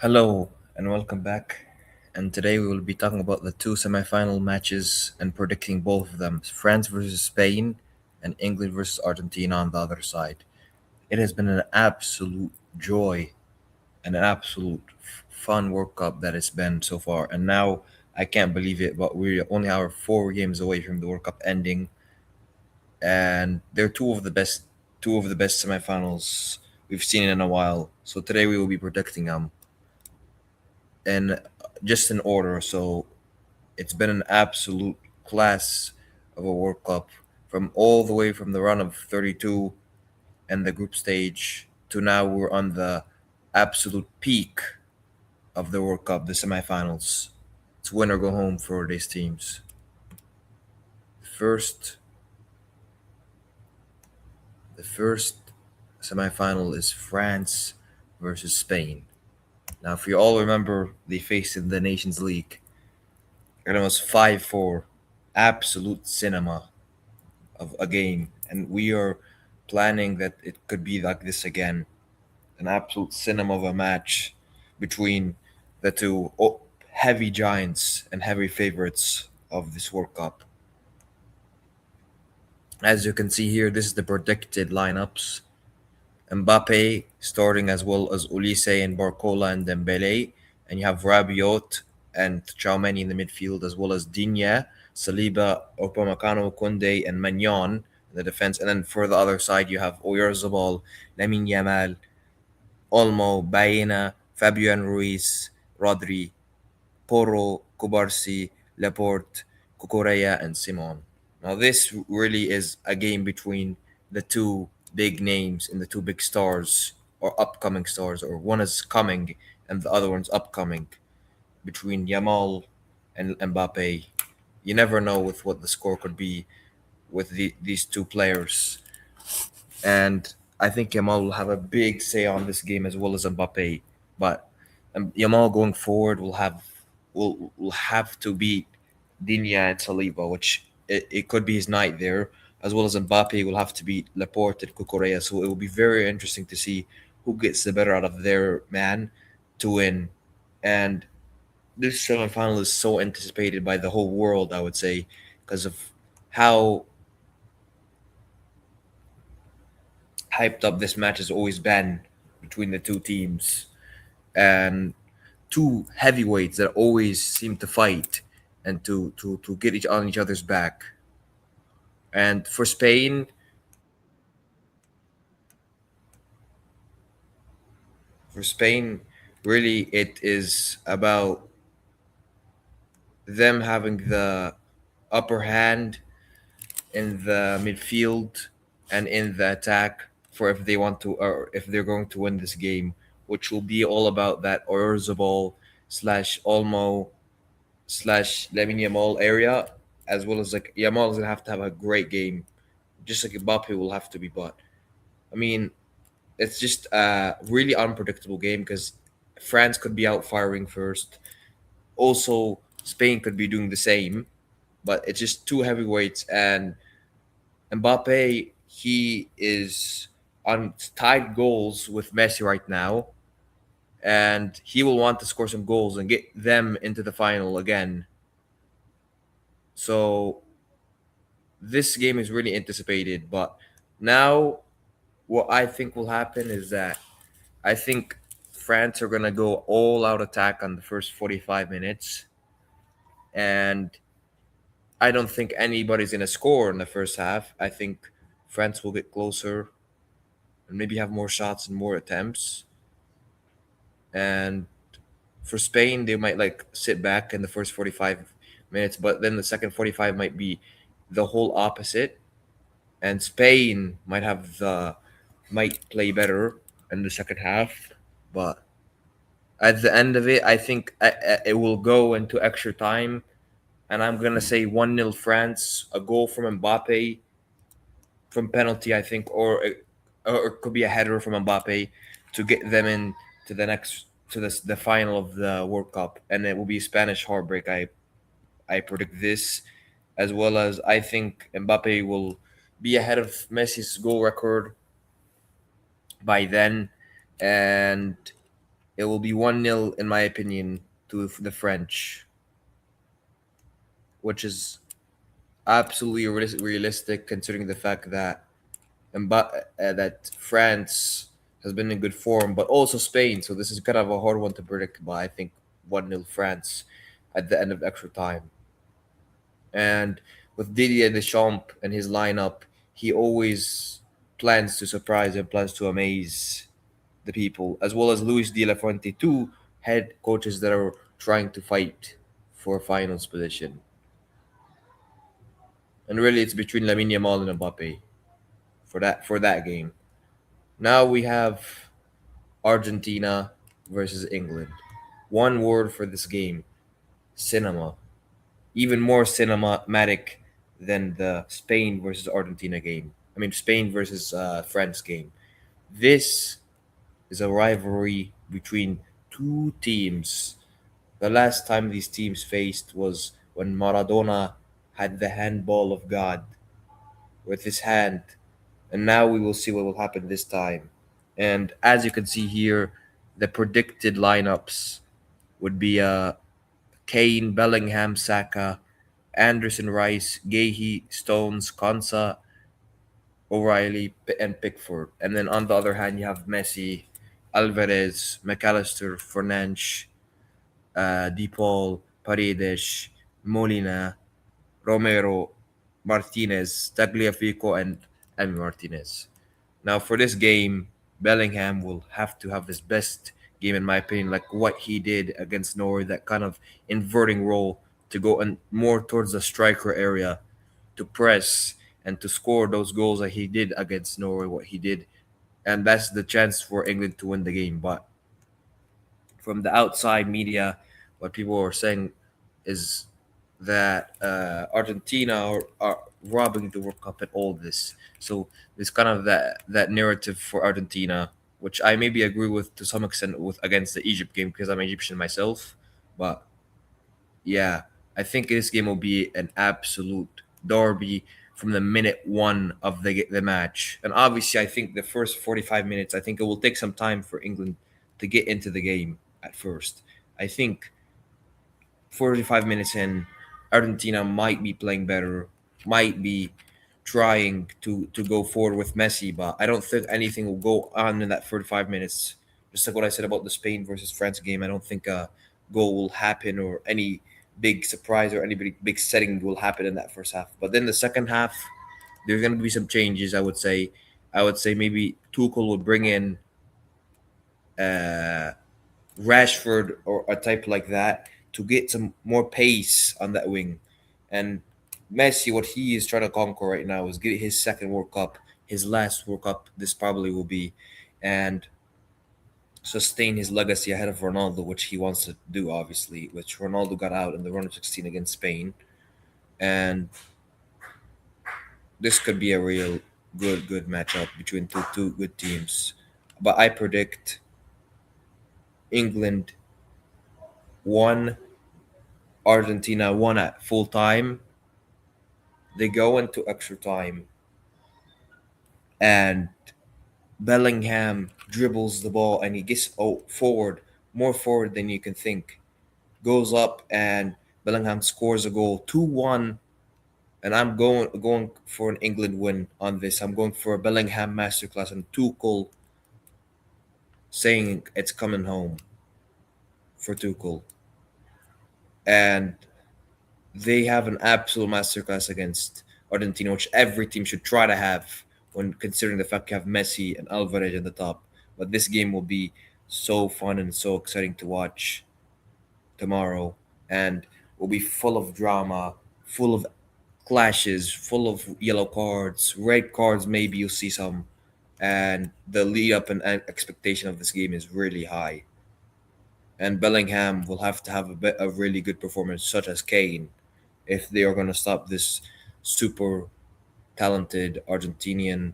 Hello and welcome back. And today we will be talking about the two semifinal matches and predicting both of them France versus Spain and England versus Argentina on the other side. It has been an absolute joy and an absolute fun World Cup that it's been so far. And now I can't believe it, but we only are 4 games away from the World Cup ending. And they're two of the best semifinals we've seen in a while. So today we will be predicting them and just in order. So it's been an absolute class of a World Cup from all the way from the run of 32 and the group stage to now we're on the absolute peak of the World Cup, the semifinals. It's win or go home for these teams. First, the first semifinal is France versus Spain. Now, if you all remember, they faced in the Nations League, and it was 5-4, absolute cinema of a game, and we are planning that it could be like this again, an absolute cinema of a match between the two heavy giants and heavy favorites of this World Cup. As you can see here, this is the predicted lineups. Mbappe starting as well as Ulisse and Barcola and Dembele, and you have Rabiot and Chouameni in the midfield, as well as Digne, Saliba, Upamecano, Kunde, and Magnon in the defense. And then for the other side, you have Oyarzabal, Lamine Yamal, Olmo, Baena, Fabian Ruiz, Rodri, Porro, Kubarsi, Laporte, Cucurella, and Simon. Now, this really is a game between the two big names and the two big stars, or upcoming stars, or one is coming and the other one's upcoming, between Yamal and Mbappe. You never know with what the score could be with these two players. And I think Yamal will have a big say on this game as well as Mbappe. But Yamal going forward will have to beat Digne and Saliba, which it could be his night there, as well as Mbappe will have to beat Laporte and Cucurella. So it will be very interesting to see who gets the better out of their man to win. And this semifinal is so anticipated by the whole world, I would say, because of how hyped up this match has always been between the two teams, and two heavyweights that always seem to fight and to get each on each other's back. And for Spain, really it is about them having the upper hand in the midfield and in the attack for if they want to or if they're going to win this game, which will be all about that Oyarzabal slash Olmo slash Lamine Yamal area, as well as like Yamal is gonna have to have a great game, just like Mbappe will have to be. But I mean, it's just a really unpredictable game because France could be out firing first. Also, Spain could be doing the same, but it's just two heavyweights, and Mbappe, he is on tied goals with Messi right now, and he will want to score some goals and get them into the final again. So this game is really anticipated. But now, what I think will happen is that I think France are gonna go all out attack on the first 45 minutes, and I don't think anybody's gonna score in the first half. I think France will get closer and maybe have more shots and more attempts. And for Spain, they might like sit back in the first 45 minutes, but then the second 45 might be the whole opposite, and Spain might play better in the second half, but at the end of it, I think it will go into extra time, and I'm gonna say 1-0 France, a goal from Mbappe from penalty, I think, or it could be a header from Mbappe to get them in to the final of the World Cup, and it will be Spanish heartbreak. I predict this, as well as I think Mbappe will be ahead of Messi's goal record by then, and It will be 1-0, in my opinion, to the French, which is absolutely realistic considering the fact that that France has been in good form, but also Spain. So this is kind of a hard one to predict, but I think 1-0 France at the end of extra time. And with Didier Deschamps and his lineup, he always plans to surprise and plans to amaze the people, as well as Luis de la Fuente, two head coaches that are trying to fight for finals position. And really, it's between Lamine Yamal and Mbappe for that game. Now we have Argentina versus England. One word for this game: cinema. Even more cinematic than the Spain versus Argentina game. I mean, Spain versus France game. This is a rivalry between two teams. The last time these teams faced was when Maradona had the handball of God with his hand, and now we will see what will happen this time. And as you can see here, the predicted lineups would be Kane, Bellingham, Saka, Anderson, Rice, Gahey, Stones, Konsa, O'Reilly, and Pickford. And then on the other hand, you have Messi, Alvarez, McAllister, Fernandes, DePaul, Paredes, Molina, Romero, Martinez, Tagliafico, and Emi Martinez. Now, for this game, Bellingham will have to have his best game, in my opinion, like what he did against Norway, that kind of inverting role to go and more towards the striker area to press and to score those goals that he did against Norway, what he did. And that's the chance for England to win the game. But from the outside media, what people are saying is that Argentina are robbing the World Cup and all this. So there's kind of that narrative for Argentina, which I maybe agree with to some extent with against the Egypt game because I'm Egyptian myself. But yeah, I think this game will be an absolute derby from the minute one of the match. And obviously, I think the first 45 minutes, I think it will take some time for England to get into the game at first. I think 45 minutes in, Argentina might be playing better, might be trying to go forward with Messi, but I don't think anything will go on in that 45 minutes. Just like what I said about the Spain versus France game, I don't think a goal will happen or any big surprise or any big setting will happen in that first half. But then the second half, there's going to be some changes. I would say maybe Tuchel would bring in uh, Rashford or a type like that to get some more pace on that wing. And Messi, what he is trying to conquer right now is get his second World Cup, his last World Cup. This probably will be, and sustain his legacy ahead of Ronaldo, which he wants to do, obviously. Which Ronaldo got out in the round of 16 against Spain, and this could be a real good matchup between two good teams. But I predict England one, Argentina one at full time. They go into extra time, and Bellingham dribbles the ball and he gets forward, more forward than you can think. Goes up and Bellingham scores a goal, 2-1. And I'm going for an England win on this. I'm going for a Bellingham masterclass and Tuchel saying it's coming home for Tuchel. And they have an absolute masterclass against Argentina, which every team should try to have when considering the fact you have Messi and Alvarez at the top. But this game will be so fun and so exciting to watch tomorrow, and will be full of drama, full of clashes, full of yellow cards, red cards. Maybe you'll see some, and the lead up and expectation of this game is really high. And Bellingham will have to have a really good performance, such as Kane, if they are going to stop this super talented Argentinian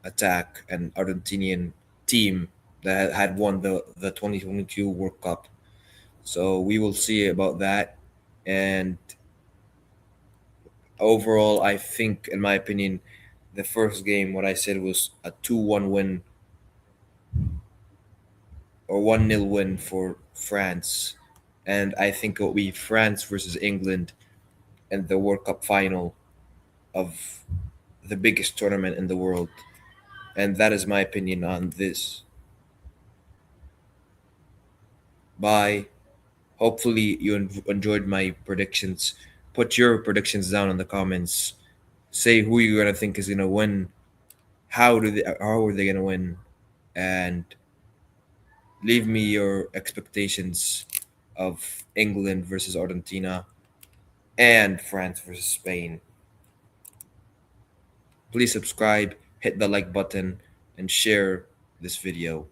attack and Argentinian team that had won the 2022 World Cup. So we will see about that. And overall, I think, in my opinion, the first game, what I said was a 2-1 win or 1-0 win for France. And I think it will be France versus England in the World Cup final of the biggest tournament in the world. And that is my opinion on this. Bye. Hopefully, you enjoyed my predictions. Put your predictions down in the comments. Say who you're gonna think is gonna win. How are they gonna win? And leave me your expectations of England versus Argentina and France versus Spain. Please subscribe, hit the like button, and share this video.